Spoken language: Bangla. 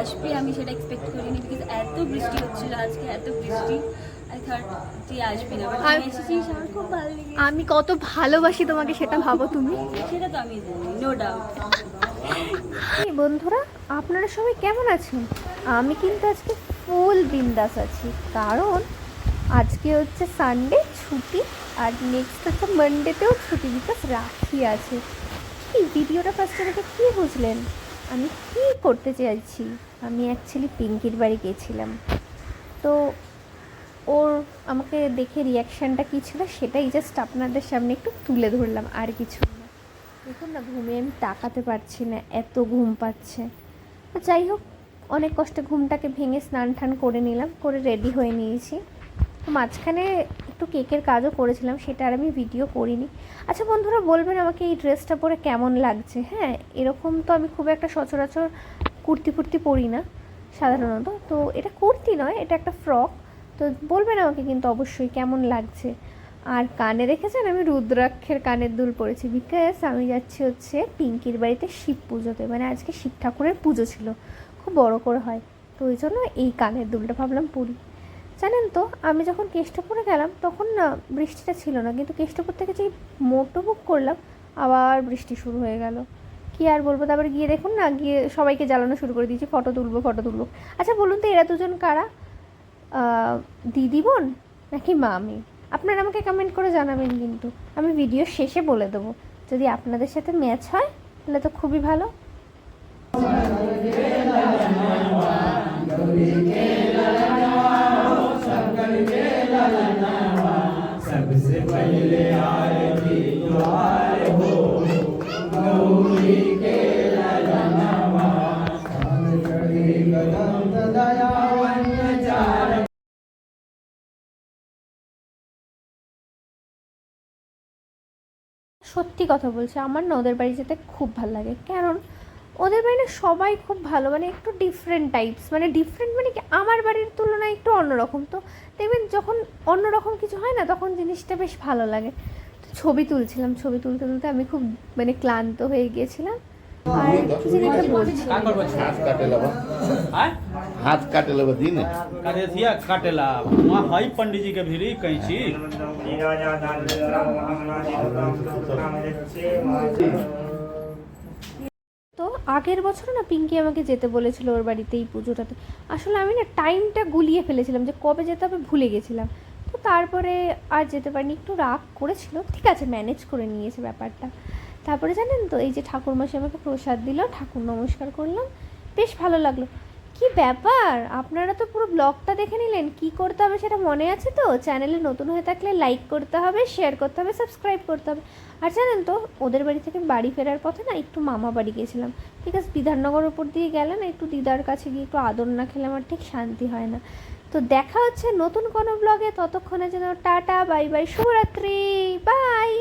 আসবে আমি সেটা এক্সপেক্ট করিনি, বিকজ এত বৃষ্টি হচ্ছিল আজকে, এত বৃষ্টি। আই থট তুই আসবি না, বাট আমি এসেছিস, আমার খুব ভালো লেগেছে। আমি কত ভালোবাসি তোমাকে সেটা ভাবো তুমি। সেটা তো আমি জানি, নো ডাউট। এই বন্ধুরা, আপনারা সবাই কেমন আছেন? আমি কিন্তু আজকে ফুল বিন্দাস আছি, কারণ আজকে হচ্ছে সানডে ছুটি, আর নেক্সট হচ্ছে মানডেতেও ছুটি, বিকজ রাখি আছে। এই ভিডিওটা ফার্স্টে দেখে কী বুঝলেন আমি কী করতে চাইছি? আমি অ্যাকচুয়ালি পিঙ্কির বাড়ি গেছিলাম, তো ওর আমাকে দেখে রিয়াকশানটা কী ছিল সেটাই জাস্ট আপনাদের সামনে একটু তুলে ধরলাম, আর কিছু না। দেখুন না, ঘুমে আমি তাকাতে পারছি না, এত ঘুম পাচ্ছে। যাই হোক, অনেক কষ্টে ঘুমটাকে ভেঙে স্নান টান করে নিলাম, করে রেডি হয়ে নিয়েছি। তো মাঝখানে একটু কেকের কাজও করেছিলাম, সেটা আর আমি ভিডিও করিনি। আচ্ছা বন্ধুরা, বলবেন আমাকে এই ড্রেসটা পরে কেমন লাগছে? হ্যাঁ, এরকম তো আমি খুব একটা সচরাচর কুর্তি ফুর্তি পরি না সাধারণত, তো এটা কুর্তি নয়, এটা একটা ফ্রক। তো বলবেন আমাকে কিন্তু অবশ্যই কেমন লাগছে। আর কানে দেখেছেন আমি রুদ্রাক্ষের কানের দুল পরেছি, বিকজ আমি যাচ্ছি হচ্ছে পিঙ্কির বাড়িতে শিব পুজোতে, মানে আজকে শিব ঠাকুরের পুজো ছিল, খুব বড় করে হয়, তো ওই জন্য এই কানের দুলটা ভাবলাম পরি। জানেন তো, আমি যখন কেষ্টপুরে গেলাম তখন না বৃষ্টিটা ছিল না, কিন্তু কেষ্টপুর থেকে যেই মোটো বুক করলাম আবার বৃষ্টি শুরু হয়ে গেল। কী আর বলবো, তারপরে গিয়ে দেখুন না, গিয়ে সবাইকে জ্বালানো শুরু করে দিয়েছি, ফটো তুলবো ফটো তুলবো। আচ্ছা বলুন তো, এরা দুজন কারা? দিদি বোন নাকি মামি? আপনারা আমাকে কমেন্ট করে জানাবেন, কিন্তু আমি ভিডিও শেষে বলে দেবো। যদি আপনাদের সাথে ম্যাচ হয় তাহলে তো খুবই ভালো। सबसे पहले आरती द्वार हो गौरी के ललनवा सागरे गदंत दयावन्य चार। সত্যি কথা বলছি, আমার না ওদের বাড়ি যেতে খুব ভালো লাগে, কারণ ওদের বাড়ি না সবাই খুব ভালো, মানে একটু ডিফারেন্ট টাইপস, মানে ডিফারেন্ট মানে কি, আমার বাড়ির তুলনায় একটু অন্যরকম। তো দেখবেন যখন অন্যরকম কিছু হয় না, তখন জিনিসটা বেশ ভালো লাগে। তো ছবি তুলছিলাম, ছবি তুলতে তুলতে আমি খুব মানে ক্লান্ত হয়ে গিয়েছিলাম, আর কি জানি একটা বলছি। हाथ काटे लब दिन काटे थिया काटेला वहाँ हई पंडित जी के भिरी कैंची। তো আগের বছর না পিঙ্কি আমাকে যেতে বলেছিল ওর বাড়িতে এই পুজোটাতে। আসলে আমি না টাইমটা গুলিয়ে ফেলেছিলাম, যে কবে যেতে হবে ভুলে গেছিলাম। তো তারপরে আর যেতে পারিনি, একটু রাগ করেছিল, ঠিক আছে ম্যানেজ করে নিয়েছে ব্যাপারটা। তারপরে জানেন তো, এই যে ঠাকুরমশাই আমাকে প্রসাদ দিল, ঠাকুর নমস্কার করলাম, বেশ ভালো লাগলো। কি ব্যাপার, আপনারা তো পুরো ব্লগটা দেখে নিলেন, কি করতে হবে সেটা মনে আছে তো? চ্যানেলে নতুন হয়ে থাকলে লাইক করতে হবে, শেয়ার করতে হবে, সাবস্ক্রাইব করতে হবে। আর জানেন তো, ওদের বাড়ি থেকে বাড়ি ফেরার পথে না একটু মামা বাড়ি গিয়েছিলাম, ঠিক আছে, বিধাননগর ওপর দিয়ে গেলে না একটু দিদার কাছে গিয়ে একটু আদর না খেলে আমার ঠিক শান্তি হয় না। তো দেখা হচ্ছে নতুন কোনো ব্লগে, ততক্ষণে যেন টাটা বাই বাই, শুভরাত্রি, বাই।